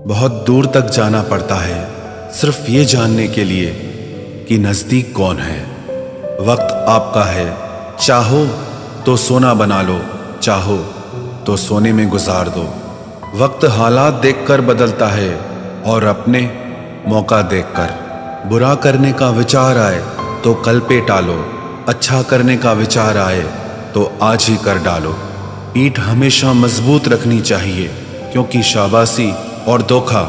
बहुत दूर तक जाना पड़ता है सिर्फ ये जानने के लिए कि नज़दीक कौन है। वक्त आपका है, चाहो तो सोना बना लो, चाहो तो सोने में गुजार दो। वक्त हालात देखकर बदलता है और अपने मौका देखकर। बुरा करने का विचार आए तो कल पे टालो, अच्छा करने का विचार आए तो आज ही कर डालो। पीठ हमेशा मजबूत रखनी चाहिए क्योंकि शाबाशी और धोखा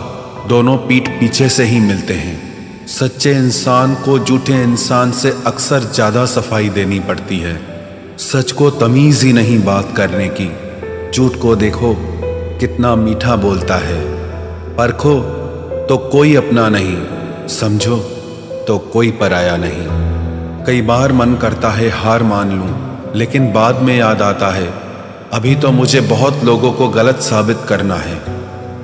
दोनों पीठ पीछे से ही मिलते हैं। सच्चे इंसान को झूठे इंसान से अक्सर ज़्यादा सफाई देनी पड़ती है। सच को तमीज़ ही नहीं बात करने की। झूठ को देखो कितना मीठा बोलता है। परखो तो कोई अपना नहीं, समझो तो कोई पराया नहीं। कई बार मन करता है हार मान लूं, लेकिन बाद में याद आता है अभी तो मुझे बहुत लोगों को गलत साबित करना है।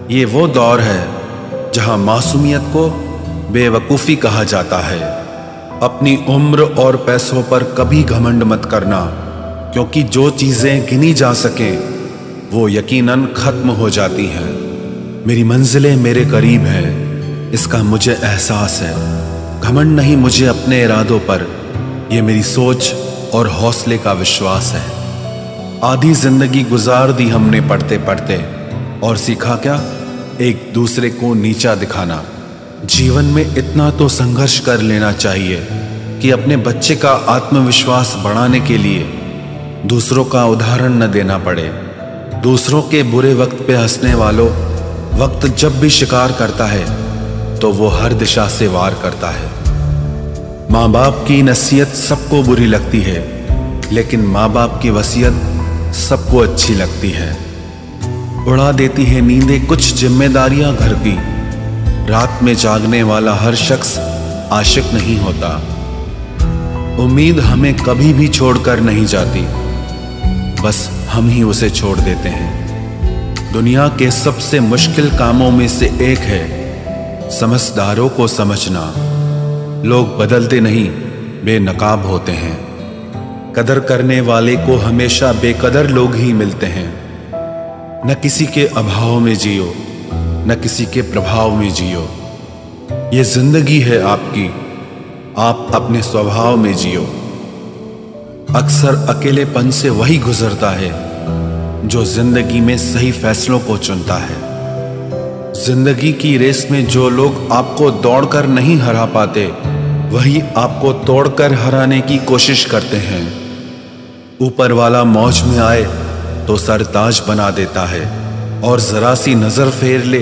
ये वो दौर है जहां मासूमियत को बेवकूफ़ी कहा जाता है। अपनी उम्र और पैसों पर कभी घमंड मत करना, क्योंकि जो चीज़ें गिनी जा सकें वो यकीनन ख़त्म हो जाती हैं। मेरी मंजिलें मेरे करीब है, इसका मुझे एहसास है। घमंड नहीं मुझे अपने इरादों पर, ये मेरी सोच और हौसले का विश्वास है। आधी जिंदगी गुजार दी हमने पढ़ते पढ़ते, और सीखा क्या? एक दूसरे को नीचा दिखाना। जीवन में इतना तो संघर्ष कर लेना चाहिए कि अपने बच्चे का आत्मविश्वास बढ़ाने के लिए दूसरों का उदाहरण न देना पड़े। दूसरों के बुरे वक्त पे हंसने वालों, वक्त जब भी शिकार करता है तो वो हर दिशा से वार करता है। माँ बाप की नसीहत सबको बुरी लगती है, लेकिन माँ बाप की वसीयत सबको अच्छी लगती है। उड़ा देती है नींदें कुछ जिम्मेदारियां घर की। रात में जागने वाला हर शख्स आशिक नहीं होता। उम्मीद हमें कभी भी छोड़कर नहीं जाती, बस हम ही उसे छोड़ देते हैं। दुनिया के सबसे मुश्किल कामों में से एक है समझदारों को समझना। लोग बदलते नहीं, बेनकाब होते हैं। कदर करने वाले को हमेशा बेकदर लोग ही मिलते हैं। न किसी के अभाव में जियो, न किसी के प्रभाव में जियो। ये जिंदगी है आपकी, आप अपने स्वभाव में जियो। अक्सर अकेलेपन से वही गुजरता है जो जिंदगी में सही फैसलों को चुनता है। जिंदगी की रेस में जो लोग आपको दौड़कर नहीं हरा पाते, वही आपको तोड़कर हराने की कोशिश करते हैं। ऊपर वाला मौज में आए तो सरताज बना देता है, और जरा सी नजर फेर ले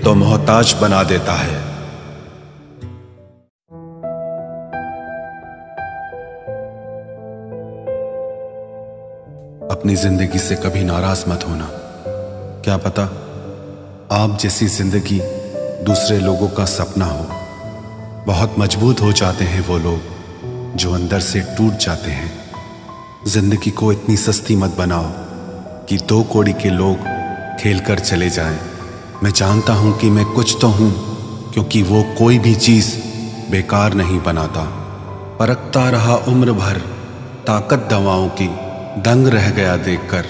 तो मोहताज बना देता है। अपनी जिंदगी से कभी नाराज मत होना। क्या पता आप जैसी जिंदगी दूसरे लोगों का सपना हो। बहुत मजबूत हो जाते हैं वो लोग जो अंदर से टूट जाते हैं। जिंदगी को इतनी सस्ती मत बनाओ कि दो कौड़ी के लोग खेल कर चले जाएं। मैं जानता हूं कि मैं कुछ तो हूं, क्योंकि वो कोई भी चीज बेकार नहीं बनाता। परखता रहा उम्र भर ताकत दवाओं की, दंग रह गया देखकर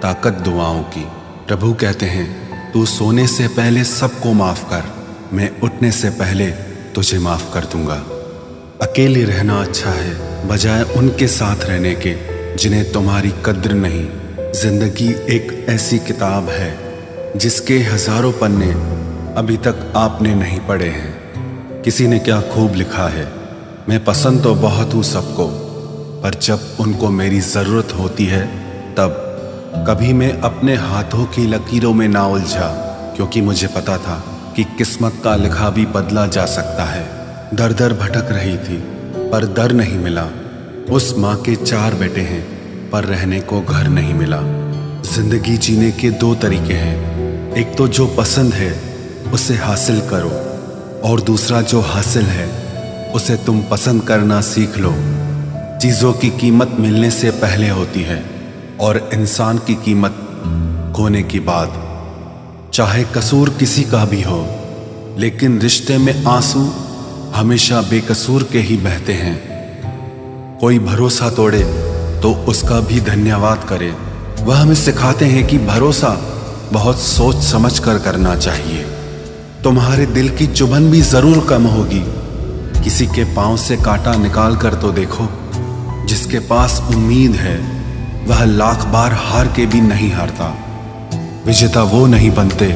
ताकत दुआओं की। प्रभु कहते हैं तू सोने से पहले सबको माफ कर, मैं उठने से पहले तुझे माफ कर दूंगा। अकेले रहना अच्छा है बजाय उनके साथ रहने के जिन्हें तुम्हारी कद्र नहीं। जिंदगी एक ऐसी किताब है जिसके हजारों पन्ने अभी तक आपने नहीं पढ़े हैं। किसी ने क्या खूब लिखा है, मैं पसंद तो बहुत हूँ सबको, पर जब उनको मेरी ज़रूरत होती है तब। कभी मैं अपने हाथों की लकीरों में ना उलझा, क्योंकि मुझे पता था कि किस्मत का लिखा भी बदला जा सकता है। दर दर भटक रही थी पर दर नहीं मिला। उस माँ के 4 बेटे हैं पर रहने को घर नहीं मिला। जिंदगी जीने के 2 तरीके हैं, एक तो जो पसंद है उसे हासिल करो, और दूसरा जो हासिल है उसे तुम पसंद करना सीख लो। चीज़ों की कीमत मिलने से पहले होती है और इंसान की कीमत खोने की बाद। चाहे कसूर किसी का भी हो, लेकिन रिश्ते में आंसू हमेशा बेकसूर के ही बहते हैं। कोई भरोसा तोड़े तो उसका भी धन्यवाद करे। वह हमें सिखाते हैं कि भरोसा बहुत सोच समझ कर करना चाहिए। तुम्हारे दिल की चुभन भी जरूर कम होगी। किसी के पांव से कांटा निकाल कर तो देखो। जिसके पास उम्मीद है वह लाख बार हार के भी नहीं हारता। विजेता वो नहीं बनते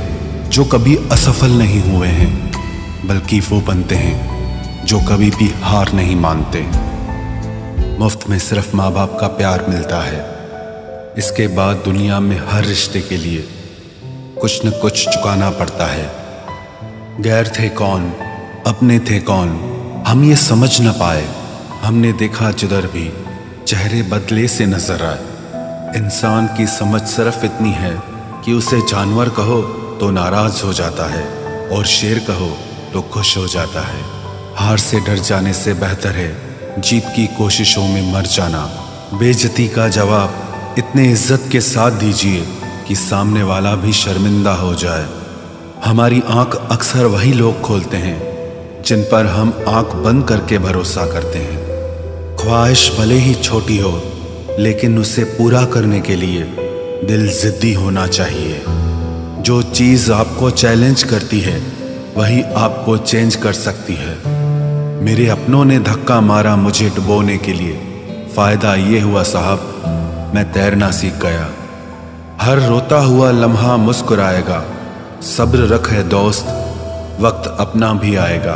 जो कभी असफल नहीं हुए हैं, बल्कि वो बनते हैं जो कभी भी हार नहीं मानते। मुफ्त में सिर्फ माँ बाप का प्यार मिलता है। इसके बाद दुनिया में हर रिश्ते के लिए कुछ न कुछ चुकाना पड़ता है। गैर थे कौन, अपने थे कौन, हम ये समझ न पाए। हमने देखा जिधर भी चेहरे बदले से नजर आए। इंसान की समझ सिर्फ इतनी है कि उसे जानवर कहो तो नाराज हो जाता है और शेर कहो तो खुश हो जाता है। हार से डर जाने से बेहतर है जीत की कोशिशों में मर जाना। बेइज्जती का जवाब इतने इज्जत के साथ दीजिए कि सामने वाला भी शर्मिंदा हो जाए। हमारी आंख अक्सर वही लोग खोलते हैं जिन पर हम आंख बंद करके भरोसा करते हैं। ख्वाहिश भले ही छोटी हो, लेकिन उसे पूरा करने के लिए दिल जिद्दी होना चाहिए। जो चीज़ आपको चैलेंज करती है वही आपको चेंज कर सकती है। मेरे अपनों ने धक्का मारा मुझे डुबोने के लिए। फ़ायदा ये हुआ साहब, मैं तैरना सीख गया। हर रोता हुआ लम्हा मुस्कुराएगा। सब्र रख है दोस्त, वक्त अपना भी आएगा।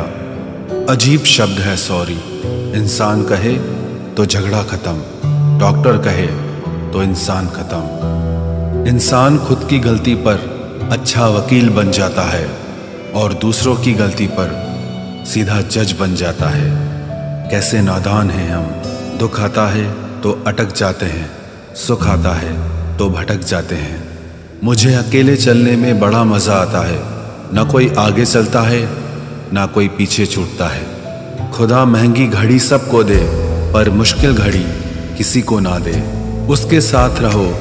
अजीब शब्द है सॉरी। इंसान कहे तो झगड़ा खत्म, डॉक्टर कहे तो इंसान खत्म। इंसान खुद की गलती पर अच्छा वकील बन जाता है और दूसरों की गलती पर सीधा जज बन जाता है। कैसे नादान हैं हम। दुख आता है तो अटक जाते हैं, सुख आता है तो भटक जाते हैं। मुझे अकेले चलने में बड़ा मज़ा आता है। ना कोई आगे चलता है ना कोई पीछे छूटता है। खुदा महंगी घड़ी सबको दे, पर मुश्किल घड़ी किसी को ना दे। उसके साथ रहो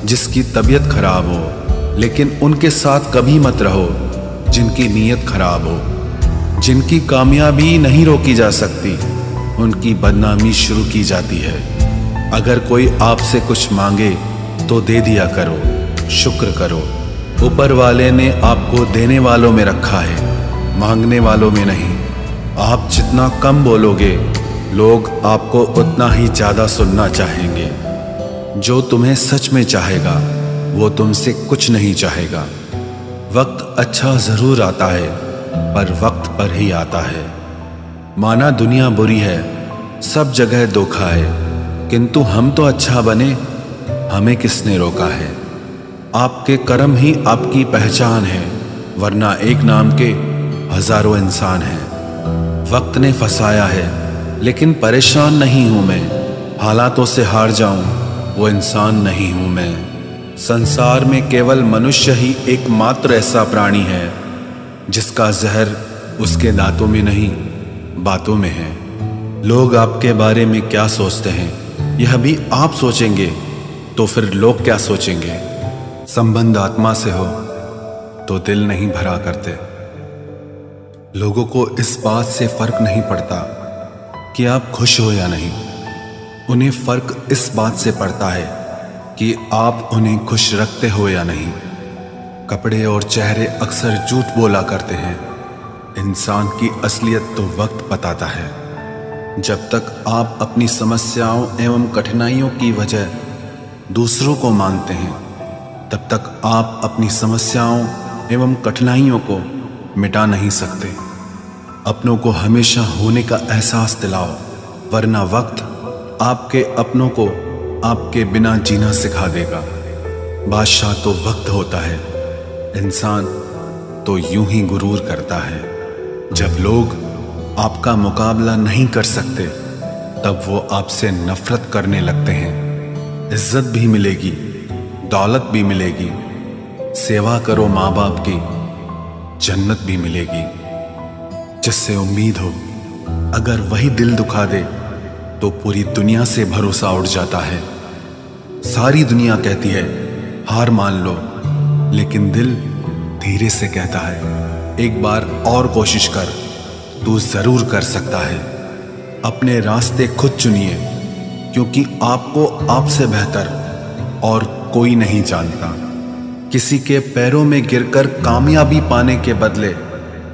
जिसकी तबीयत खराब हो, लेकिन उनके साथ कभी मत रहो जिनकी नीयत खराब हो। जिनकी कामयाबी नहीं रोकी जा सकती, उनकी बदनामी शुरू की जाती है। अगर कोई आपसे कुछ मांगे तो दे दिया करो, शुक्र करो। ऊपर वाले ने आपको देने वालों में रखा है, मांगने वालों में नहीं। आप जितना कम बोलोगे, लोग आपको उतना ही ज़्यादा सुनना चाहेंगे। जो तुम्हें सच में चाहेगा वो तुमसे कुछ नहीं चाहेगा। वक्त अच्छा जरूर आता है, पर वक्त पर ही आता है। माना दुनिया बुरी है, सब जगह धोखा है, किंतु हम तो अच्छा बने, हमें किसने रोका है। आपके कर्म ही आपकी पहचान है, वरना एक नाम के हजारों इंसान हैं। वक्त ने फंसाया है, लेकिन परेशान नहीं हूं मैं। हालातों से हार जाऊं वो इंसान नहीं हूं मैं। संसार में केवल मनुष्य ही एकमात्र ऐसा प्राणी है जिसका जहर उसके दांतों में नहीं, बातों में है। लोग आपके बारे में क्या सोचते हैं यह भी आप सोचेंगे तो फिर लोग क्या सोचेंगे। संबंध आत्मा से हो तो दिल नहीं भरा करते। लोगों को इस बात से फर्क नहीं पड़ता कि आप खुश हो या नहीं। उन्हें फर्क इस बात से पड़ता है कि आप उन्हें खुश रखते हो या नहीं। कपड़े और चेहरे अक्सर झूठ बोला करते हैं। इंसान की असलियत तो वक्त बताता है। जब तक आप अपनी समस्याओं एवं कठिनाइयों की वजह दूसरों को मानते हैं, तब तक आप अपनी समस्याओं एवं कठिनाइयों को मिटा नहीं सकते। अपनों को हमेशा होने का एहसास दिलाओ, वरना वक्त आपके अपनों को आपके बिना जीना सिखा देगा। बादशाह तो वक्त होता है, इंसान तो यूं ही गुरूर करता है। जब लोग आपका मुकाबला नहीं कर सकते, तब वो आपसे नफरत करने लगते हैं। इज्जत भी मिलेगी, दौलत भी मिलेगी। सेवा करो माँ बाप की, जन्नत भी मिलेगी। जिससे उम्मीद हो, अगर वही दिल दुखा दे तो पूरी दुनिया से भरोसा उड़ जाता है। सारी दुनिया कहती है हार मान लो, लेकिन दिल धीरे से कहता है एक बार और कोशिश कर, तू जरूर कर सकता है। अपने रास्ते खुद चुनिए, क्योंकि आपको आपसे बेहतर और कोई नहीं जानता। किसी के पैरों में गिरकर कामयाबी पाने के बदले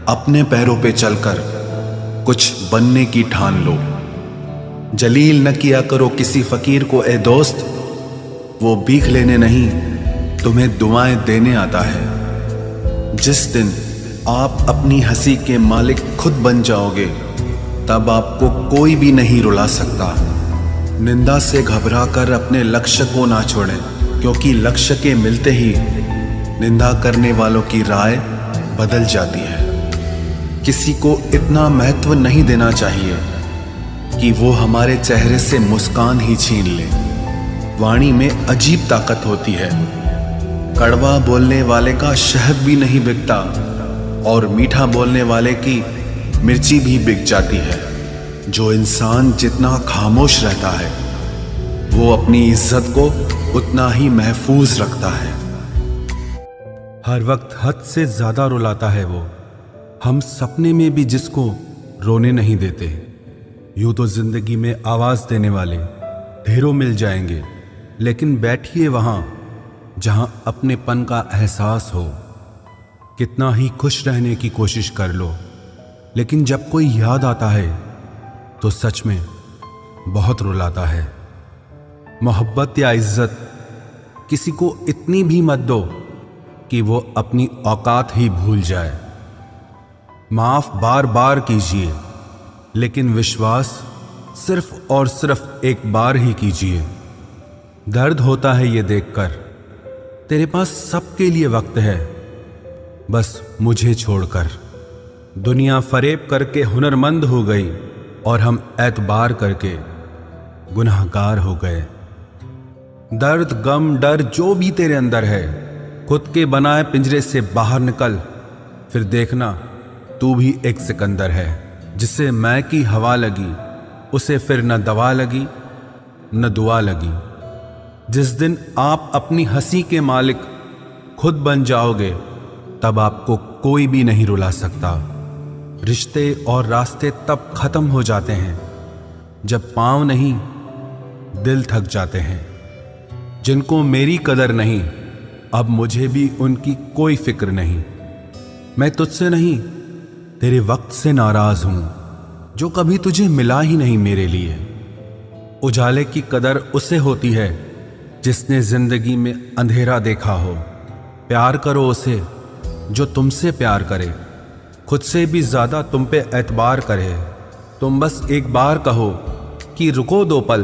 अपने पैरों पे चलकर कुछ बनने की ठान लो। जलील न किया करो किसी फकीर को ए दोस्त, वो भीख लेने नहीं तुम्हें दुआएं देने आता है। जिस दिन आप अपनी हंसी के मालिक खुद बन जाओगे, तब आपको कोई भी नहीं रुला सकता। निंदा से घबराकर अपने लक्ष्य को ना छोड़ें, क्योंकि लक्ष्य के मिलते ही निंदा करने वालों की राय बदल जाती है। किसी को इतना महत्व नहीं देना चाहिए कि वो हमारे चेहरे से मुस्कान ही छीन ले। वाणी में अजीब ताकत होती है। कड़वा बोलने वाले का शहद भी नहीं बिकता और मीठा बोलने वाले की मिर्ची भी बिक जाती है। जो इंसान जितना खामोश रहता है, वो अपनी इज्जत को उतना ही महफूज रखता है। हर वक्त हद से ज्यादा रुलाता है वो। हम सपने में भी जिसको रोने नहीं देते। यूं तो जिंदगी में आवाज देने वाले ढेरों मिल जाएंगे, लेकिन बैठिए वहां जहां अपनेपन का एहसास हो। कितना ही खुश रहने की कोशिश कर लो, लेकिन जब कोई याद आता है तो सच में बहुत रुलाता है। मोहब्बत या इज्जत किसी को इतनी भी मत दो कि वो अपनी औकात ही भूल जाए। माफ बार बार कीजिए, लेकिन विश्वास सिर्फ और सिर्फ एक बार ही कीजिए। दर्द होता है ये देखकर तेरे पास सबके लिए वक्त है, बस मुझे छोड़कर। दुनिया फरेब करके हुनरमंद हो गई और हम एतबार करके गुनाहगार हो गए। दर्द गम डर जो भी तेरे अंदर है, खुद के बनाए पिंजरे से बाहर निकल, फिर देखना तू भी एक सिकंदर है। जिसे मैं की हवा लगी, उसे फिर न दवा लगी न दुआ लगी। जिस दिन आप अपनी हंसी के मालिक खुद बन जाओगे, तब आपको कोई भी नहीं रुला सकता। रिश्ते और रास्ते तब खत्म हो जाते हैं जब पांव नहीं दिल थक जाते हैं। जिनको मेरी कदर नहीं, अब मुझे भी उनकी कोई फिक्र नहीं। मैं तुझसे नहीं, तेरे वक्त से नाराज हूं जो कभी तुझे मिला ही नहीं मेरे लिए। उजाले की कदर उसे होती है जिसने जिंदगी में अंधेरा देखा हो। प्यार करो उसे जो तुमसे प्यार करे, खुद से भी ज्यादा तुम पे एतबार करे। तुम बस एक बार कहो कि रुको 2 पल,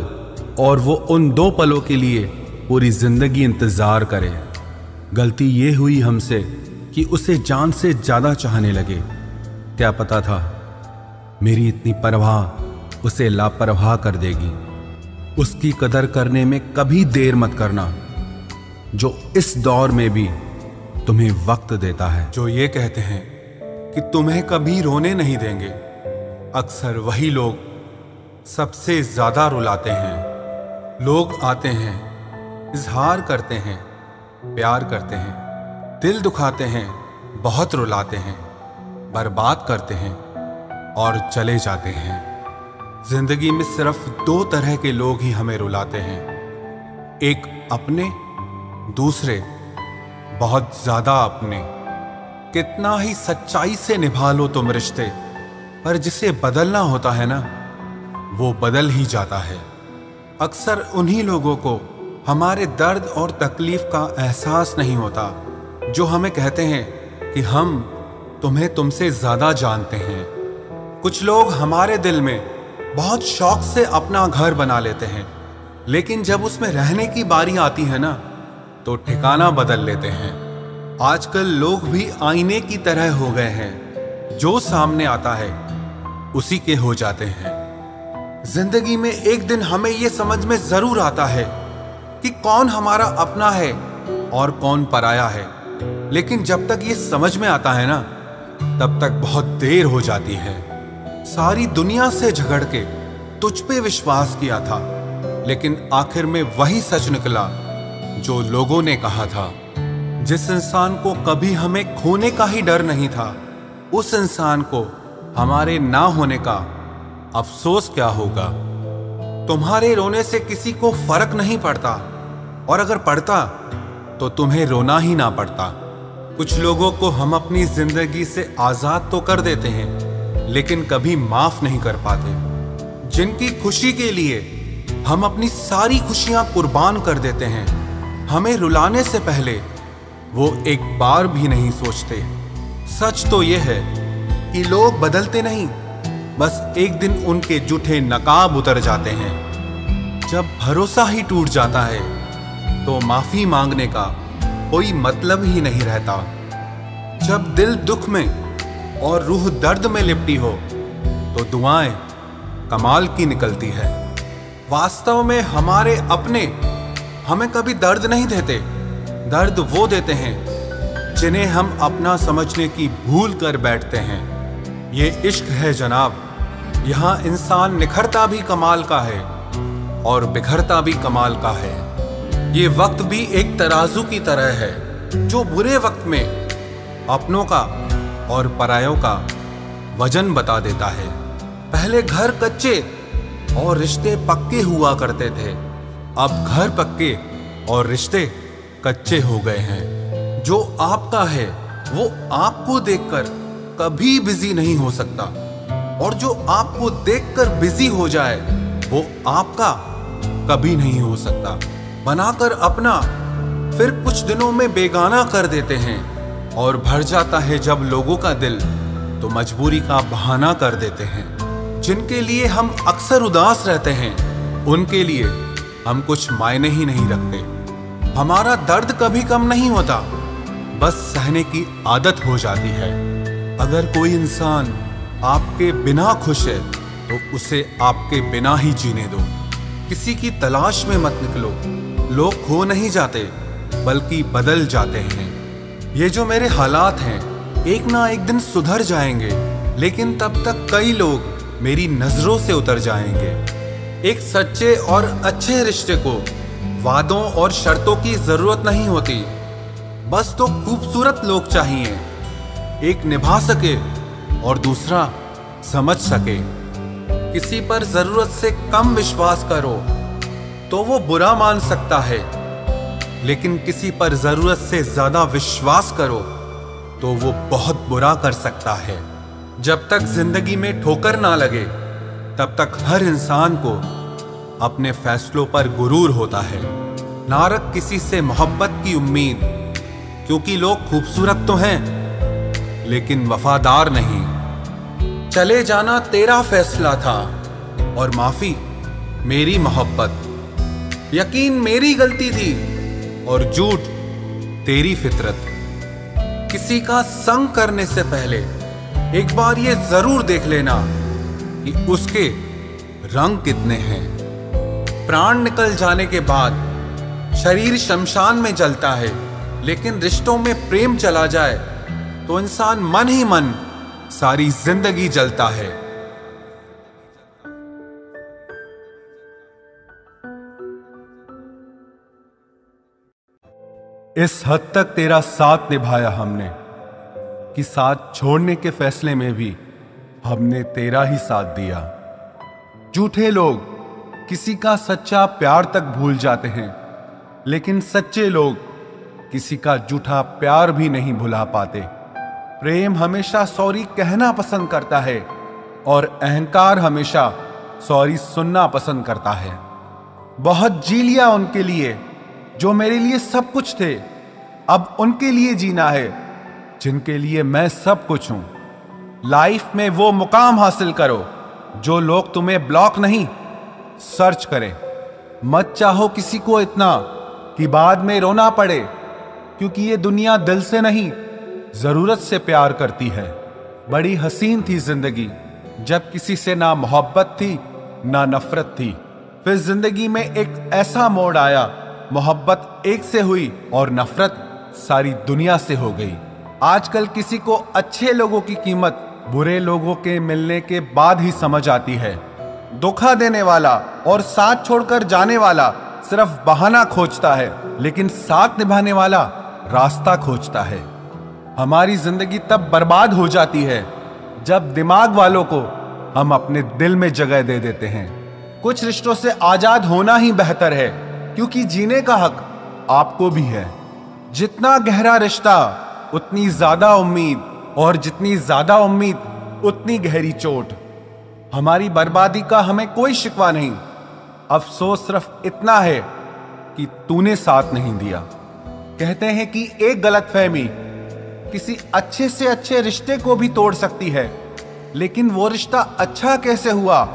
और वो उन 2 पलों के लिए पूरी जिंदगी इंतजार करे। गलती ये हुई हमसे कि उसे जान से ज्यादा चाहने लगे। क्या पता था मेरी इतनी परवाह उसे लापरवाह कर देगी। उसकी कदर करने में कभी देर मत करना, जो इस दौर में भी तुम्हें वक्त देता है। जो ये कहते हैं कि तुम्हें कभी रोने नहीं देंगे, अक्सर वही लोग सबसे ज्यादा रुलाते हैं। लोग आते हैं, इजहार करते हैं, प्यार करते हैं, दिल दुखाते हैं, बहुत रुलाते हैं, बर्बाद करते हैं और चले जाते हैं। जिंदगी में सिर्फ 2 तरह के लोग ही हमें रुलाते हैं, एक अपने, दूसरे बहुत ज्यादा अपने। कितना ही सच्चाई से निभा लो तुम रिश्ते, पर जिसे बदलना होता है ना, वो बदल ही जाता है। अक्सर उन्हीं लोगों को हमारे दर्द और तकलीफ का एहसास नहीं होता जो हमें कहते हैं कि हम तुम्हें तुमसे ज्यादा जानते हैं। कुछ लोग हमारे दिल में बहुत शौक से अपना घर बना लेते हैं, लेकिन जब उसमें रहने की बारी आती है ना, तो ठिकाना बदल लेते हैं। आजकल लोग भी आईने की तरह हो गए हैं, जो सामने आता है उसी के हो जाते हैं। जिंदगी में एक दिन हमें यह समझ में जरूर आता है कि कौन हमारा अपना है और कौन पराया है, लेकिन जब तक ये समझ में आता है ना, तब तक बहुत देर हो जाती है। सारी दुनिया से झगड़ के तुझ पे विश्वास किया था, लेकिन आखिर में वही सच निकला जो लोगों ने कहा था। जिस इंसान को कभी हमें खोने का ही डर नहीं था, उस इंसान को हमारे ना होने का अफसोस क्या होगा। तुम्हारे रोने से किसी को फर्क नहीं पड़ता, और अगर पड़ता तो तुम्हें रोना ही ना पड़ता। कुछ लोगों को हम अपनी जिंदगी से आजाद तो कर देते हैं, लेकिन कभी माफ नहीं कर पाते। जिनकी खुशी के लिए हम अपनी सारी खुशियां कुर्बान कर देते हैं, हमें रुलाने से पहले वो एक बार भी नहीं सोचते। सच तो ये है कि लोग बदलते नहीं, बस एक दिन उनके जूठे नकाब उतर जाते हैं। जब भरोसा ही टूट जाता है तो माफी मांगने का कोई मतलब ही नहीं रहता। जब दिल दुख में और रूह दर्द में लिपटी हो तो दुआएं कमाल की निकलती है। वास्तव में हमारे अपने हमें कभी दर्द नहीं देते, दर्द वो देते हैं जिन्हें हम अपना समझने की भूल कर बैठते हैं। ये इश्क है जनाब, यहाँ इंसान निखरता भी कमाल का है और बिखरता भी कमाल का है। ये वक्त भी एक तराजू की तरह है जो बुरे वक्त में अपनों का और परायों का वजन बता देता है। पहले घर कच्चे और रिश्ते पक्के हुआ करते थे, अब घर पक्के और रिश्ते कच्चे हो गए हैं। जो आपका है वो आपको देखकर कभी बिजी नहीं हो सकता, और जो आपको देखकर बिजी हो जाए वो आपका कभी नहीं हो सकता। बनाकर अपना फिर कुछ दिनों में बेगाना कर देते हैं, और भर जाता है जब लोगों का दिल तो मजबूरी का बहाना कर देते हैं। जिनके लिए हम अक्सर उदास रहते हैं, उनके लिए हम कुछ मायने ही नहीं रखते। हमारा दर्द कभी कम नहीं होता, बस सहने की आदत हो जाती है। अगर कोई इंसान आपके बिना खुश है तो उसे आपके बिना ही जीने दो। किसी की तलाश में मत निकलो। लोग खो नहीं जाते बल्कि बदल जाते हैं। ये जो मेरे हालात हैं एक ना एक दिन सुधर जाएंगे, लेकिन तब तक कई लोग मेरी नजरों से उतर जाएंगे। एक सच्चे और अच्छे रिश्ते को वादों और शर्तों की जरूरत नहीं होती, बस तो खूबसूरत लोग चाहिए। एक निभा सके और दूसरा समझ सके। किसी पर जरूरत से कम विश्वास करो तो वो बुरा मान सकता है, लेकिन किसी पर जरूरत से ज्यादा विश्वास करो तो वो बहुत बुरा कर सकता है। जब तक जिंदगी में ठोकर ना लगे तब तक हर इंसान को अपने फैसलों पर गुरूर होता है। ना रख किसी से मोहब्बत की उम्मीद, क्योंकि लोग खूबसूरत तो हैं लेकिन वफादार नहीं। चले जाना तेरा फैसला था और माफी मेरी मोहब्बत। यकीन मेरी गलती थी और झूठ तेरी फितरत। किसी का संग करने से पहले एक बार ये जरूर देख लेना कि उसके रंग कितने हैं। प्राण निकल जाने के बाद शरीर शमशान में जलता है, लेकिन रिश्तों में प्रेम चला जाए तो इंसान मन ही मन सारी जिंदगी जलता है। इस हद तक तेरा साथ निभाया हमने कि साथ छोड़ने के फैसले में भी हमने तेरा ही साथ दिया। झूठे लोग किसी का सच्चा प्यार तक भूल जाते हैं, लेकिन सच्चे लोग किसी का झूठा प्यार भी नहीं भुला पाते। प्रेम हमेशा सॉरी कहना पसंद करता है और अहंकार हमेशा सॉरी सुनना पसंद करता है। बहुत जी लिया उनके लिए जो मेरे लिए सब कुछ थे, अब उनके लिए जीना है जिनके लिए मैं सब कुछ हूं। लाइफ में वो मुकाम हासिल करो जो लोग तुम्हें ब्लॉक नहीं सर्च करें। मत चाहो किसी को इतना कि बाद में रोना पड़े, क्योंकि ये दुनिया दिल से नहीं जरूरत से प्यार करती है। बड़ी हसीन थी जिंदगी जब किसी से ना मोहब्बत थी ना नफरत थी। फिर जिंदगी में एक ऐसा मोड़ आया, मोहब्बत एक से हुई और नफरत सारी दुनिया से हो गई। आजकल किसी को अच्छे लोगों की कीमत बुरे लोगों के मिलने के बाद ही समझ आती है। धोखा देने वाला और साथ छोड़कर जाने वाला सिर्फ बहाना खोजता है, लेकिन साथ निभाने वाला रास्ता खोजता है। हमारी जिंदगी तब बर्बाद हो जाती है जब दिमाग वालों को हम अपने दिल में जगह दे देते हैं। कुछ रिश्तों से आजाद होना ही बेहतर है, क्योंकि जीने का हक आपको भी है। जितना गहरा रिश्ता उतनी ज्यादा उम्मीद, और जितनी ज्यादा उम्मीद उतनी गहरी चोट। हमारी बर्बादी का हमें कोई शिकवा नहीं, अफसोस सिर्फ इतना है कि तूने साथ नहीं दिया। कहते हैं कि एक गलतफहमी किसी अच्छे से अच्छे रिश्ते को भी तोड़ सकती है, लेकिन वो रिश्ता अच्छा कैसे हुआ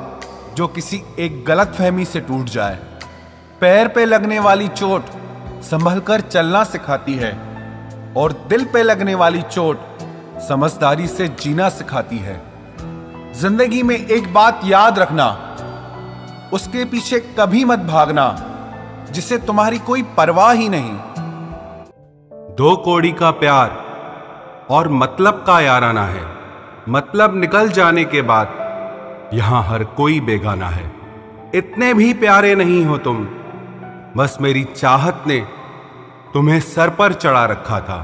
जो किसी एक गलतफहमी से टूट जाए। पैर पे लगने वाली चोट संभल कर चलना सिखाती है, और दिल पे लगने वाली चोट समझदारी से जीना सिखाती है। जिंदगी में एक बात याद रखना, उसके पीछे कभी मत भागना जिसे तुम्हारी कोई परवाह ही नहीं। दो कौड़ी का प्यार और मतलब का याराना है। मतलब निकल जाने के बाद यहां हर कोई बेगाना है। इतने भी प्यारे नहीं हो तुम, बस मेरी चाहत ने तुम्हें सर पर चढ़ा रखा था।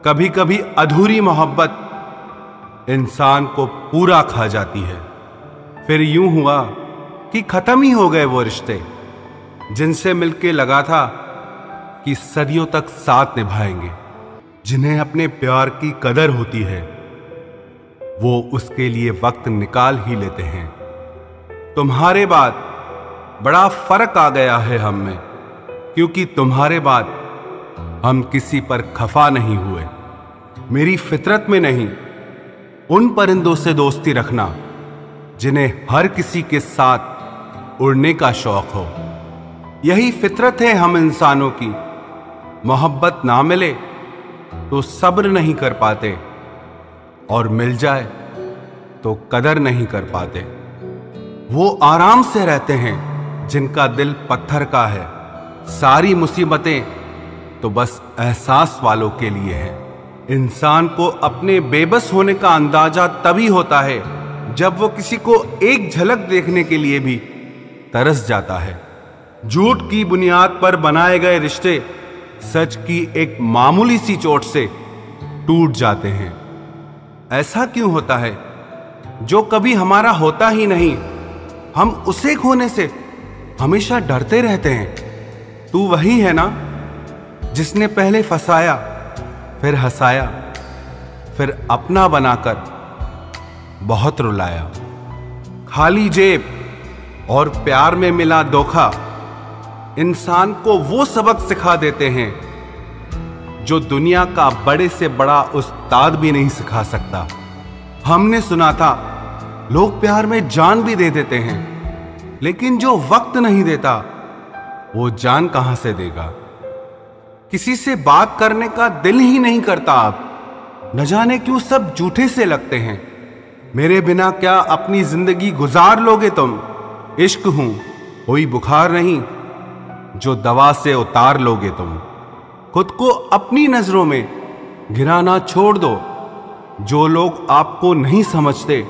कभी कभी अधूरी मोहब्बत इंसान को पूरा खा जाती है। फिर यूं हुआ कि खत्म ही हो गए वो रिश्ते जिनसे मिलके लगा था कि सदियों तक साथ निभाएंगे। जिन्हें अपने प्यार की कदर होती है वो उसके लिए वक्त निकाल ही लेते हैं। तुम्हारे बाद बड़ा फर्क आ गया है हम में, क्योंकि तुम्हारे बाद हम किसी पर खफा नहीं हुए। मेरी फितरत में नहीं, उन परिंदों से दोस्ती रखना जिन्हें हर किसी के साथ उड़ने का शौक हो। यही फितरत है हम इंसानों की। मोहब्बत ना मिले तो सब्र नहीं कर पाते, और मिल जाए तो कदर नहीं कर पाते। वो आराम से रहते हैं जिनका दिल पत्थर का है। सारी मुसीबतें तो बस एहसास वालों के लिए है। इंसान को अपने बेबस होने का अंदाजा तभी होता है जब वो किसी को एक झलक देखने के लिए भी तरस जाता है। झूठ की बुनियाद पर बनाए गए रिश्ते सच की एक मामूली सी चोट से टूट जाते हैं। ऐसा क्यों होता है? जो कभी हमारा होता ही नहीं, हम उसे खोने से हमेशा डरते रहते हैं। तू वही है ना जिसने पहले फंसाया, फिर हंसाया, फिर अपना बनाकर बहुत रुलाया। खाली जेब और प्यार में मिला धोखा इंसान को वो सबक सिखा देते हैं जो दुनिया का बड़े से बड़ा उस्ताद भी नहीं सिखा सकता। हमने सुना था लोग प्यार में जान भी दे देते हैं, लेकिन जो वक्त नहीं देता वो जान कहां से देगा। किसी से बात करने का दिल ही नहीं करता अब, न जाने क्यों सब झूठे से लगते हैं। मेरे बिना क्या अपनी जिंदगी गुजार लोगे तुम? इश्क हूं कोई बुखार नहीं जो दवा से उतार लोगे तुम। खुद को अपनी नजरों में गिराना छोड़ दो। जो लोग आपको नहीं समझते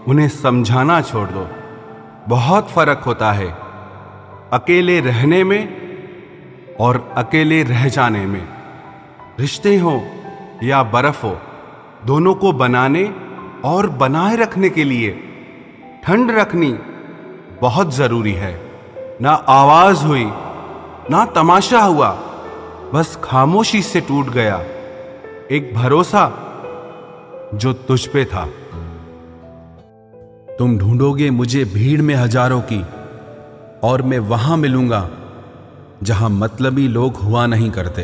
उन्हें समझाना छोड़ दो। बहुत फर्क होता है अकेले रहने में और अकेले रह जाने में। रिश्ते हो या बर्फ हो, दोनों को बनाने और बनाए रखने के लिए ठंड रखनी बहुत जरूरी है। ना आवाज हुई, ना तमाशा हुआ, बस खामोशी से टूट गया एक भरोसा जो तुझ पे था। तुम ढूंढोगे मुझे भीड़ में हजारों की, और मैं वहां मिलूंगा जहां मतलबी लोग हुआ नहीं करते।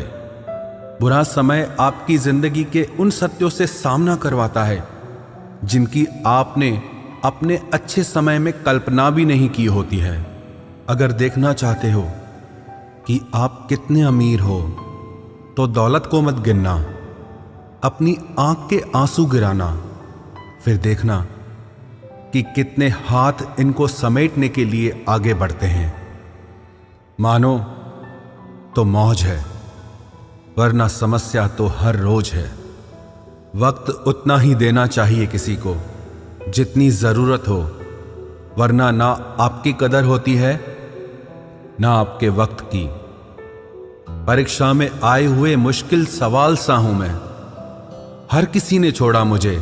बुरा समय आपकी जिंदगी के उन सत्यों से सामना करवाता है जिनकी आपने अपने अच्छे समय में कल्पना भी नहीं की होती है। अगर देखना चाहते हो कि आप कितने अमीर हो तो दौलत को मत गिनना, अपनी आंख के आंसू गिराना, फिर देखना कि कितने हाथ इनको समेटने के लिए आगे बढ़ते हैं। मानो तो मौज है, वरना समस्या तो हर रोज है। वक्त उतना ही देना चाहिए किसी को जितनी जरूरत हो, वरना ना आपकी कदर होती है ना आपके वक्त की। परीक्षा में आए हुए मुश्किल सवाल सा हूं मैं। हर किसी ने छोड़ा मुझे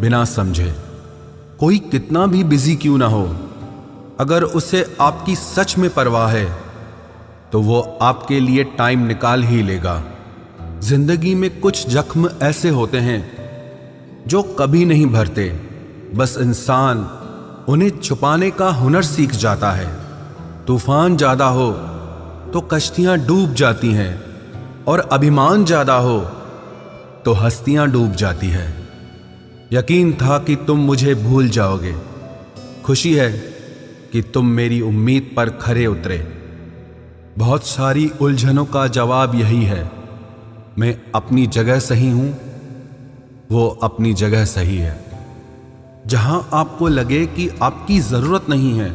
बिना समझे। कोई कितना भी बिजी क्यों ना हो, अगर उसे आपकी सच में परवाह है तो वो आपके लिए टाइम निकाल ही लेगा। जिंदगी में कुछ जख्म ऐसे होते हैं जो कभी नहीं भरते, बस इंसान उन्हें छुपाने का हुनर सीख जाता है। तूफान ज्यादा हो तो कश्तियां डूब जाती हैं और अभिमान ज्यादा हो तो हस्तियां डूब जाती है। यकीन था कि तुम मुझे भूल जाओगे, खुशी है कि तुम मेरी उम्मीद पर खरे उतरे। बहुत सारी उलझनों का जवाब यही है, मैं अपनी जगह सही हूं, वो अपनी जगह सही है। जहां आपको लगे कि आपकी जरूरत नहीं है,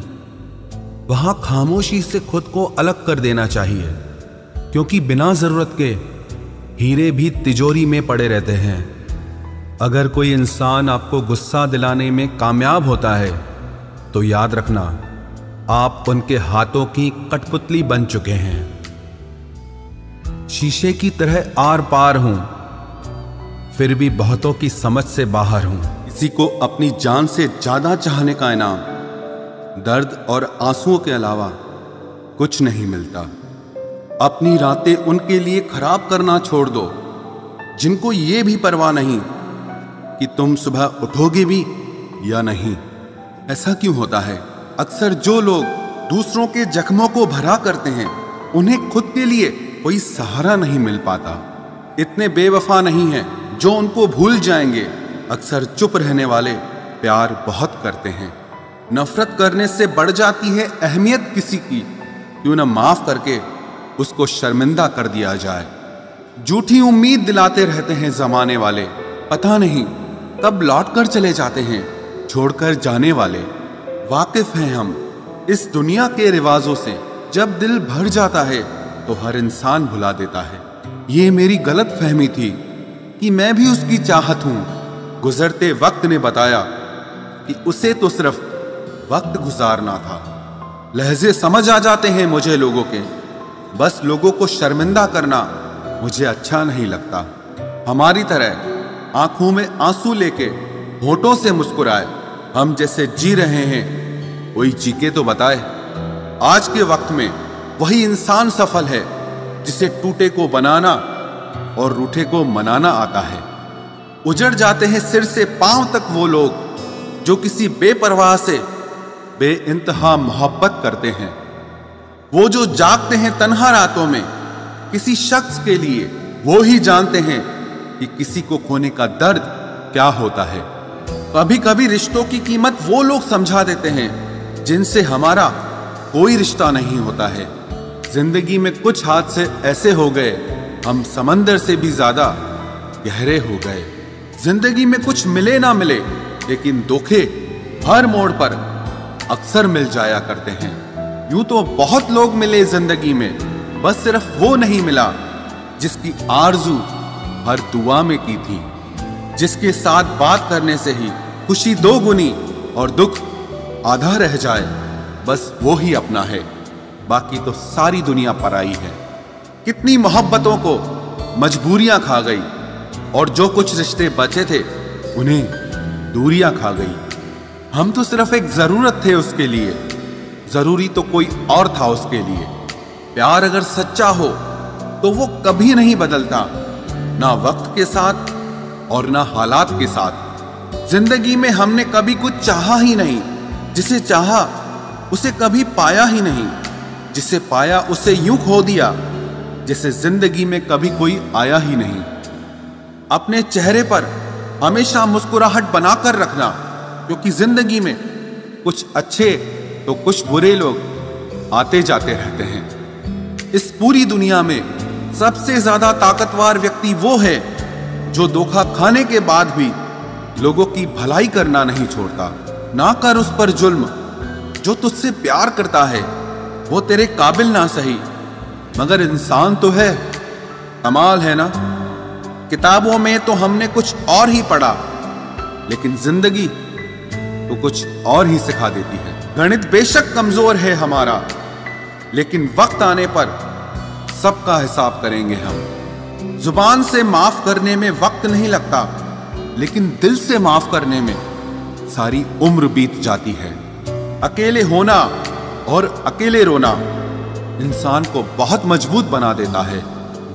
वहां खामोशी से खुद को अलग कर देना चाहिए, क्योंकि बिना जरूरत के हीरे भी तिजोरी में पड़े रहते हैं। अगर कोई इंसान आपको गुस्सा दिलाने में कामयाब होता है तो याद रखना, आप उनके हाथों की कठपुतली बन चुके हैं। शीशे की तरह आर पार हूं, फिर भी बहुतों की समझ से बाहर हूं। किसी को अपनी जान से ज्यादा चाहने का इनाम दर्द और आंसुओं के अलावा कुछ नहीं मिलता। अपनी रातें उनके लिए खराब करना छोड़ दो जिनको ये भी परवाह नहीं कि तुम सुबह उठोगे भी या नहीं। ऐसा क्यों होता है? अक्सर जो लोग दूसरों के जख्मों को भरा करते हैं, उन्हें खुद के लिए कोई सहारा नहीं मिल पाता। इतने बेवफा नहीं हैं जो उनको भूल जाएंगे। अक्सर चुप रहने वाले प्यार बहुत करते हैं। नफरत करने से बढ़ जाती है अहमियत किसी की, क्यों न माफ करके उसको शर्मिंदा कर दिया जाए। झूठी उम्मीद दिलाते रहते हैं जमाने वाले, पता नहीं कब लौट कर चले जाते हैं छोड़कर जाने वाले। वाकिफ हैं हम इस दुनिया के रिवाजों से, जब दिल भर जाता है तो हर इंसान भुला देता है। ये मेरी गलत फहमी थी कि मैं भी उसकी चाहत हूं। गुजरते वक्त ने बताया कि उसे तो सिर्फ वक्त गुजारना था। लहजे समझ आ जाते हैं मुझे लोगों के, बस लोगों को शर्मिंदा करना मुझे अच्छा नहीं लगता। हमारी तरह आंखों में आंसू लेके होठों से मुस्कुराए, हम जैसे जी रहे हैं कोई जी के तो बताए। आज के वक्त में वही इंसान सफल है जिसे टूटे को बनाना और रूठे को मनाना आता है। उजड़ जाते हैं सिर से पांव तक वो लोग जो किसी बेपरवाह से बेइंतहा मोहब्बत करते हैं। वो जो जागते हैं तन्हा रातों में किसी शख्स के लिए, वो ही जानते हैं कि किसी को खोने का दर्द क्या होता है। कभी कभी रिश्तों की कीमत वो लोग समझा देते हैं जिनसे हमारा कोई रिश्ता नहीं होता है। जिंदगी में कुछ हादसे ऐसे हो गए, हम समंदर से भी ज्यादा गहरे हो गए। जिंदगी में कुछ मिले ना मिले, लेकिन धोखे हर मोड़ पर अक्सर मिल जाया करते हैं। यूं तो बहुत लोग मिले जिंदगी में, बस सिर्फ वो नहीं मिला जिसकी आरजू हर दुआ में की थी, जिसके साथ बात करने से ही खुशी दोगुनी और दुख आधा रह जाए। बस वो ही अपना है, बाकी तो सारी दुनिया पराई है। कितनी मोहब्बतों को मजबूरियां खा गई और जो कुछ रिश्ते बचे थे उन्हें दूरियां खा गई। हम तो सिर्फ एक जरूरत थे उसके लिए, जरूरी तो कोई और था उसके लिए। प्यार अगर सच्चा हो तो वो कभी नहीं बदलता, ना वक्त के साथ और ना हालात के साथ। जिंदगी में हमने कभी कुछ चाहा ही नहीं, जिसे चाहा उसे कभी पाया ही नहीं, जिसे पाया उसे यूं खो दिया जैसे जिंदगी में कभी कोई आया ही नहीं। अपने चेहरे पर हमेशा मुस्कुराहट बनाकर रखना, क्योंकि जिंदगी में कुछ अच्छे तो कुछ बुरे लोग आते जाते रहते हैं। इस पूरी दुनिया में सबसे ज्यादा ताकतवर व्यक्ति वो है जो धोखा खाने के बाद भी लोगों की भलाई करना नहीं छोड़ता। ना कर उस पर जुल्म जो तुझसे प्यार करता है, वो तेरे काबिल ना सही मगर इंसान तो है। कमाल है ना, किताबों में तो हमने कुछ और ही पढ़ा, लेकिन जिंदगी तो कुछ और ही सिखा देती है। गणित बेशक कमजोर है हमारा, लेकिन वक्त आने पर सबका हिसाब करेंगे हम। जुबान से माफ करने में वक्त नहीं लगता, लेकिन दिल से माफ करने में सारी उम्र बीत जाती है। अकेले होना और अकेले रोना इंसान को बहुत मजबूत बना देता है।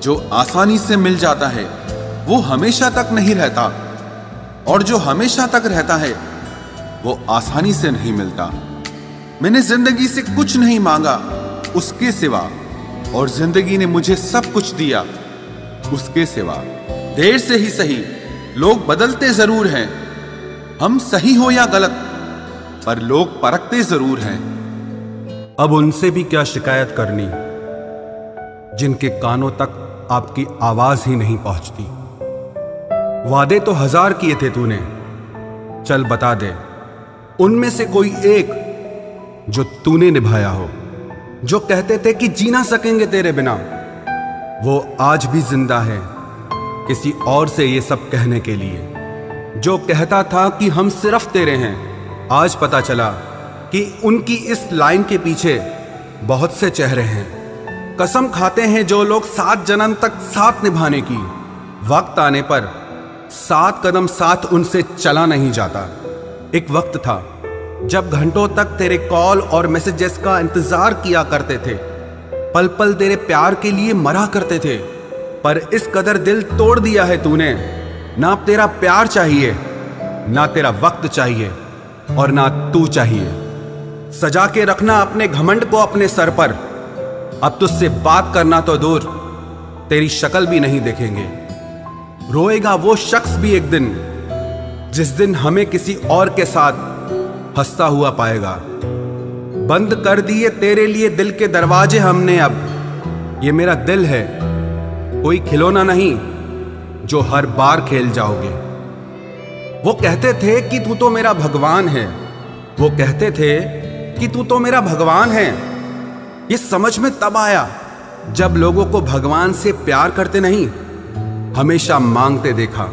जो आसानी से मिल जाता है वो हमेशा तक नहीं रहता, और जो हमेशा तक रहता है वो आसानी से नहीं मिलता। मैंने जिंदगी से कुछ नहीं मांगा उसके सिवा, और जिंदगी ने मुझे सब कुछ दिया उसके सिवा। देर से ही सही, लोग बदलते जरूर हैं, हम सही हो या गलत, पर लोग परखते जरूर हैं। अब उनसे भी क्या शिकायत करनी जिनके कानों तक आपकी आवाज ही नहीं पहुंचती। वादे तो 1000 किए थे तूने, चल बता दे उनमें से कोई एक जो तूने निभाया हो। जो कहते थे कि जी ना सकेंगे तेरे बिना, वो आज भी जिंदा है किसी और से ये सब कहने के लिए। जो कहता था कि हम सिर्फ तेरे हैं, आज पता चला कि उनकी इस लाइन के पीछे बहुत से चेहरे हैं। कसम खाते हैं जो लोग 7 जन्म तक साथ निभाने की, वक्त आने पर 7 कदम साथ उनसे चला नहीं जाता। एक वक्त था जब घंटों तक तेरे कॉल और मैसेजेस का इंतजार किया करते थे, पल पल तेरे प्यार के लिए मरा करते थे, पर इस कदर दिल तोड़ दिया है तूने। ना तेरा प्यार चाहिए, ना तेरा वक्त चाहिए, और ना तू चाहिए। सजा के रखना अपने घमंड को अपने सर पर। अब तुझसे बात करना तो दूर, तेरी शक्ल भी नहीं देखेंगे। रोएगा वो शख्स भी एक दिन, जिस दिन हमें किसी और के साथ हंसता हुआ पाएगा। बंद कर दिए तेरे लिए दिल के दरवाजे हमने अब। ये मेरा दिल है, कोई खिलौना नहीं जो हर बार खेल जाओगे। वो कहते थे कि तू तो मेरा भगवान है, वो कहते थे कि तू तो मेरा भगवान है। ये समझ में तब आया जब लोगों को भगवान से प्यार करते नहीं, हमेशा मांगते देखा।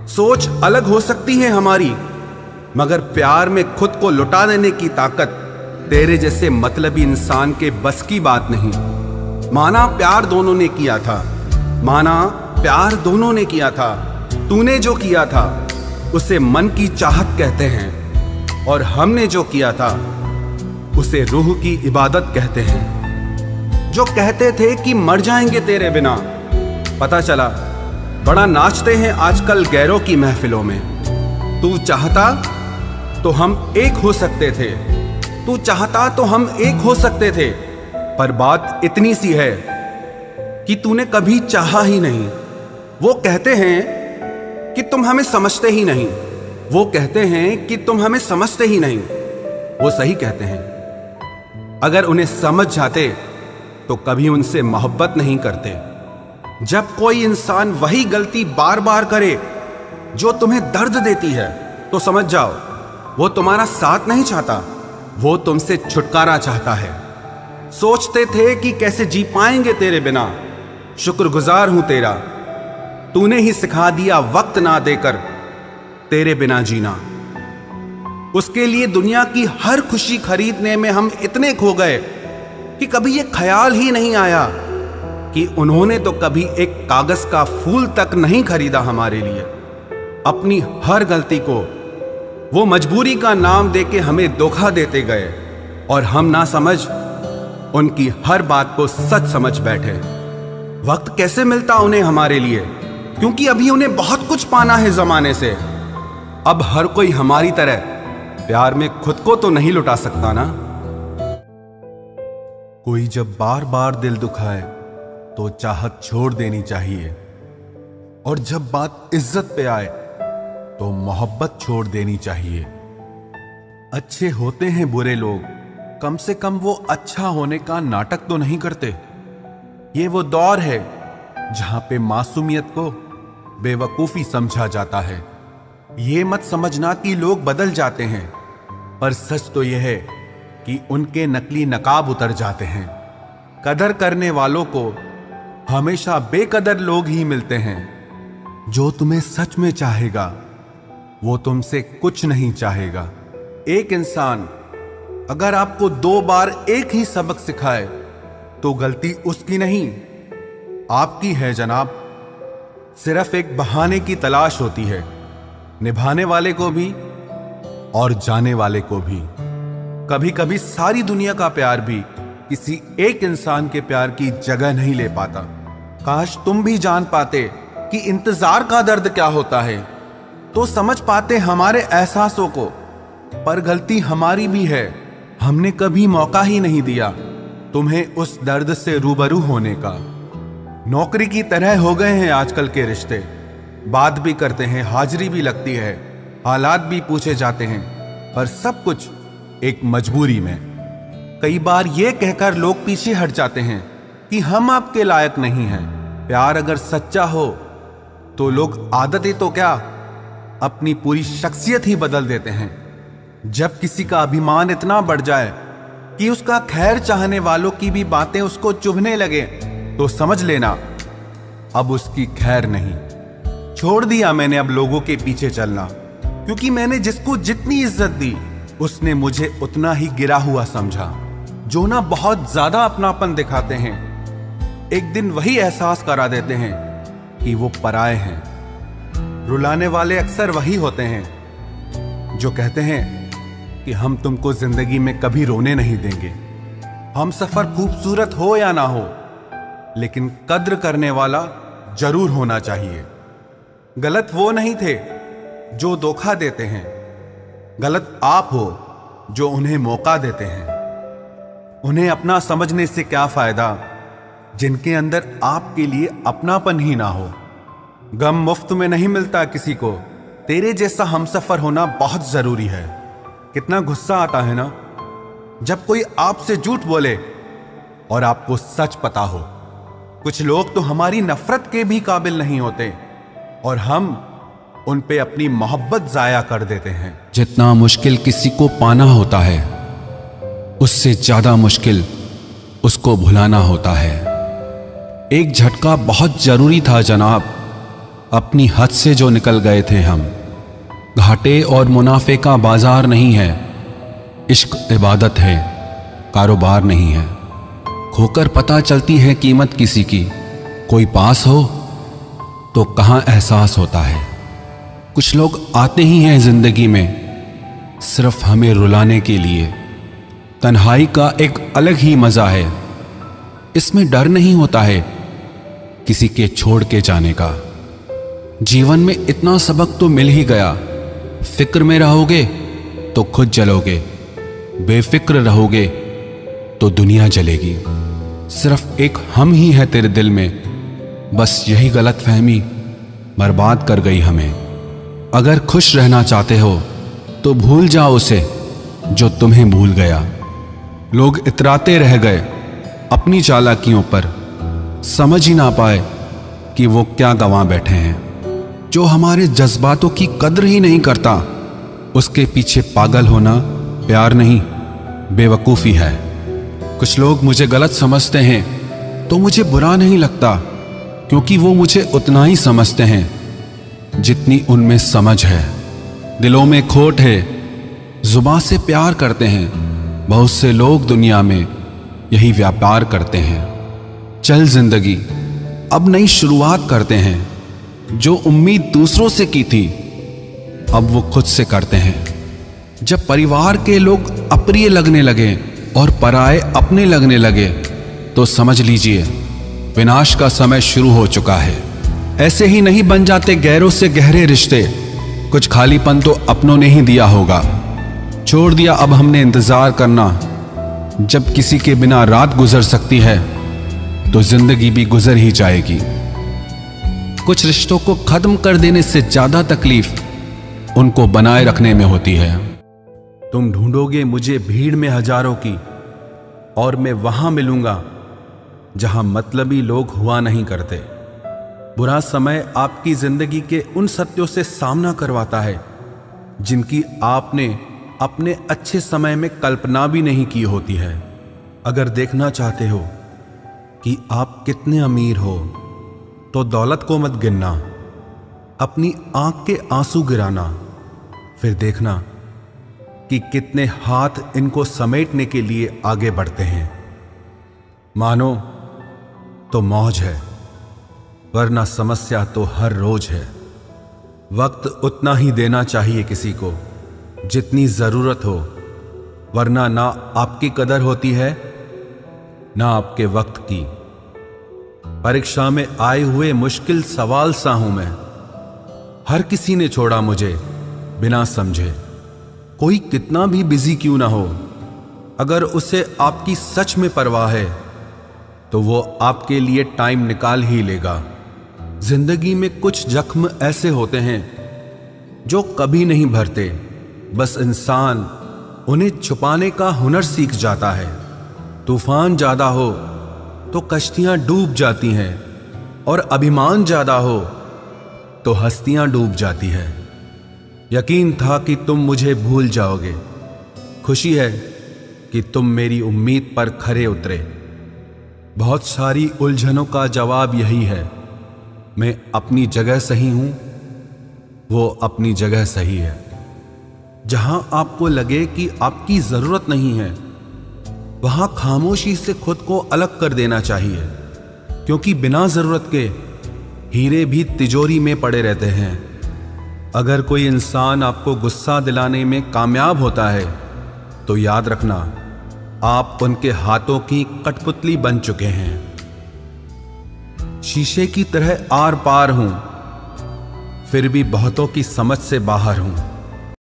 सोच अलग हो सकती है हमारी, मगर प्यार में खुद को लुटा देने की ताकत तेरे जैसे मतलबी इंसान के बस की बात नहीं। माना प्यार दोनों ने किया था, माना प्यार दोनों ने किया था। तूने जो किया था उसे मन की चाहत कहते हैं, और हमने जो किया था उसे रूह की इबादत कहते हैं। जो कहते थे कि मर जाएंगे तेरे बिना, पता चला बड़ा नाचते हैं आजकल गैरों की महफिलों में। तू चाहता तो हम एक हो सकते थे, तू चाहता तो हम एक हो सकते थे, पर बात इतनी सी है कि तूने कभी चाहा ही नहीं। वो कहते हैं कि तुम हमें समझते ही नहीं, वो कहते हैं कि तुम हमें समझते ही नहीं। वो सही कहते हैं, अगर उन्हें समझ जाते तो कभी उनसे मोहब्बत नहीं करते। जब कोई इंसान वही गलती बार बार करे जो तुम्हें दर्द देती है, तो समझ जाओ वो तुम्हारा साथ नहीं चाहता, वो तुमसे छुटकारा चाहता है। सोचते थे कि कैसे जी पाएंगे तेरे बिना, शुक्रगुजार हूं तेरा, तूने ही सिखा दिया वक्त ना देकर तेरे बिना जीना। उसके लिए दुनिया की हर खुशी खरीदने में हम इतने खो गए कि कभी ये ख्याल ही नहीं आया कि उन्होंने तो कभी एक कागज का फूल तक नहीं खरीदा हमारे लिए। अपनी हर गलती को वो मजबूरी का नाम देके हमें धोखा देते गए, और हम ना समझ उनकी हर बात को सच समझ बैठे। वक्त कैसे मिलता उन्हें हमारे लिए, क्योंकि अभी उन्हें बहुत कुछ पाना है जमाने से। अब हर कोई हमारी तरह प्यार में खुद को तो नहीं लुटा सकता ना। कोई जब बार बार दिल दुखाए तो चाहत छोड़ देनी चाहिए, और जब बात इज्जत पे आए तो मोहब्बत छोड़ देनी चाहिए। अच्छे होते हैं बुरे लोग, कम से कम वो अच्छा होने का नाटक तो नहीं करते। ये वो दौर है जहां पे मासूमियत को बेवकूफी समझा जाता है। ये मत समझना कि लोग बदल जाते हैं, पर सच तो यह है कि उनके नकली नकाब उतर जाते हैं। कदर करने वालों को हमेशा बेकदर लोग ही मिलते हैं। जो तुम्हें सच में चाहेगा वो तुमसे कुछ नहीं चाहेगा। एक इंसान अगर आपको 2 बार एक ही सबक सिखाए तो गलती उसकी नहीं, आपकी है जनाब। सिर्फ एक बहाने की तलाश होती है, निभाने वाले को भी और जाने वाले को भी। कभी कभी सारी दुनिया का प्यार भी किसी एक इंसान के प्यार की जगह नहीं ले पाता। काश तुम भी जान पाते कि इंतजार का दर्द क्या होता है, तो समझ पाते हमारे एहसासों को। पर गलती हमारी भी है, हमने कभी मौका ही नहीं दिया तुम्हें उस दर्द से रूबरू होने का। नौकरी की तरह हो गए हैं आजकल के रिश्ते, बात भी करते हैं, हाजिरी भी लगती है, हालात भी पूछे जाते हैं, पर सब कुछ एक मजबूरी में। कई बार ये कहकर लोग पीछे हट जाते हैं कि हम आपके लायक नहीं हैं। प्यार अगर सच्चा हो तो लोग आदतें तो क्या, अपनी पूरी शख्सियत ही बदल देते हैं। जब किसी का अभिमान इतना बढ़ जाए कि उसका खैर चाहने वालों की भी बातें उसको चुभने लगे, तो समझ लेना अब उसकी खैर नहीं। छोड़ दिया मैंने अब लोगों के पीछे चलना, क्योंकि मैंने जिसको जितनी इज्जत दी उसने मुझे उतना ही गिरा हुआ समझा। जो ना बहुत ज्यादा अपनापन दिखाते हैं, एक दिन वही एहसास करा देते हैं कि वो पराए हैं। रुलाने वाले अक्सर वही होते हैं जो कहते हैं कि हम तुमको जिंदगी में कभी रोने नहीं देंगे। हम सफर खूबसूरत हो या ना हो, लेकिन कद्र करने वाला जरूर होना चाहिए। गलत वो नहीं थे जो धोखा देते हैं, गलत आप हो जो उन्हें मौका देते हैं। उन्हें अपना समझने से क्या फायदा जिनके अंदर आपके लिए अपनापन ही ना हो। गम मुफ्त में नहीं मिलता किसी को, तेरे जैसा हमसफर होना बहुत जरूरी है। कितना गुस्सा आता है ना जब कोई आपसे झूठ बोले और आपको सच पता हो। कुछ लोग तो हमारी नफरत के भी काबिल नहीं होते और हम उन पे अपनी मोहब्बत जाया कर देते हैं। जितना मुश्किल किसी को पाना होता है, उससे ज्यादा मुश्किल उसको भुलाना होता है। एक झटका बहुत जरूरी था जनाब, अपनी हद से जो निकल गए थे हम। घाटे और मुनाफे का बाजार नहीं है, इश्क इबादत है, कारोबार नहीं है। खोकर पता चलती है कीमत किसी की, कोई पास हो तो कहां एहसास होता है। कुछ लोग आते ही हैं जिंदगी में सिर्फ हमें रुलाने के लिए। तन्हाई का एक अलग ही मजा है, इसमें डर नहीं होता है किसी के छोड़ के जाने का। जीवन में इतना सबक तो मिल ही गया, फिक्र में रहोगे तो खुद जलोगे, बेफिक्र रहोगे तो दुनिया जलेगी। सिर्फ एक हम ही है तेरे दिल में, बस यही गलतफहमी बर्बाद कर गई हमें। अगर खुश रहना चाहते हो तो भूल जाओ उसे जो तुम्हें भूल गया। लोग इतराते रह गए अपनी चालाकियों पर, समझ ही ना पाए कि वो क्या गंवा बैठे हैं। जो हमारे जज्बातों की कद्र ही नहीं करता, उसके पीछे पागल होना प्यार नहीं, बेवकूफ़ी है। कुछ लोग मुझे गलत समझते हैं तो मुझे बुरा नहीं लगता, क्योंकि वो मुझे उतना ही समझते हैं जितनी उनमें समझ है। दिलों में खोट है, जुबान से प्यार करते हैं, बहुत से लोग दुनिया में यही व्यापार करते हैं। चल जिंदगी अब नई शुरुआत करते हैं, जो उम्मीद दूसरों से की थी अब वो खुद से करते हैं। जब परिवार के लोग अप्रिय लगने लगे और पराए अपने लगने लगे, तो समझ लीजिए विनाश का समय शुरू हो चुका है। ऐसे ही नहीं बन जाते गैरों से गहरे रिश्ते, कुछ खालीपन तो अपनों ने ही दिया होगा। छोड़ दिया अब हमने इंतजार करना, जब किसी के बिना रात गुजर सकती है तो जिंदगी भी गुजर ही जाएगी। कुछ रिश्तों को खत्म कर देने से ज्यादा तकलीफ उनको बनाए रखने में होती है। तुम ढूंढोगे मुझे भीड़ में हजारों की, और मैं वहां मिलूंगा जहां मतलबी लोग हुआ नहीं करते। बुरा समय आपकी जिंदगी के उन सत्यों से सामना करवाता है जिनकी आपने अपने अच्छे समय में कल्पना भी नहीं की होती है। अगर देखना चाहते हो कि आप कितने अमीर हो, तो दौलत को मत गिनना, अपनी आंख के आंसू गिराना, फिर देखना कि कितने हाथ इनको समेटने के लिए आगे बढ़ते हैं। मानो तो मौज है, वरना समस्या तो हर रोज है। वक्त उतना ही देना चाहिए किसी को जितनी जरूरत हो, वरना ना आपकी कदर होती है ना आपके वक्त की। परीक्षा में आए हुए मुश्किल सवाल सा हूं मैं। हर किसी ने छोड़ा मुझे बिना समझे। कोई कितना भी बिजी क्यों ना हो, अगर उसे आपकी सच में परवाह है तो वो आपके लिए टाइम निकाल ही लेगा। जिंदगी में कुछ जख्म ऐसे होते हैं जो कभी नहीं भरते, बस इंसान उन्हें छुपाने का हुनर सीख जाता है। तूफान ज्यादा हो तो कश्तियां डूब जाती हैं, और अभिमान ज्यादा हो तो हस्तियां डूब जाती है। यकीन था कि तुम मुझे भूल जाओगे। खुशी है कि तुम मेरी उम्मीद पर खरे उतरे। बहुत सारी उलझनों का जवाब यही है, मैं अपनी जगह सही हूं, वो अपनी जगह सही है। जहां आपको लगे कि आपकी जरूरत नहीं है, वहां खामोशी से खुद को अलग कर देना चाहिए, क्योंकि बिना जरूरत के हीरे भी तिजोरी में पड़े रहते हैं। अगर कोई इंसान आपको गुस्सा दिलाने में कामयाब होता है तो याद रखना, आप उनके हाथों की कठपुतली बन चुके हैं। शीशे की तरह आर पार हूं, फिर भी बहुतों की समझ से बाहर हूं।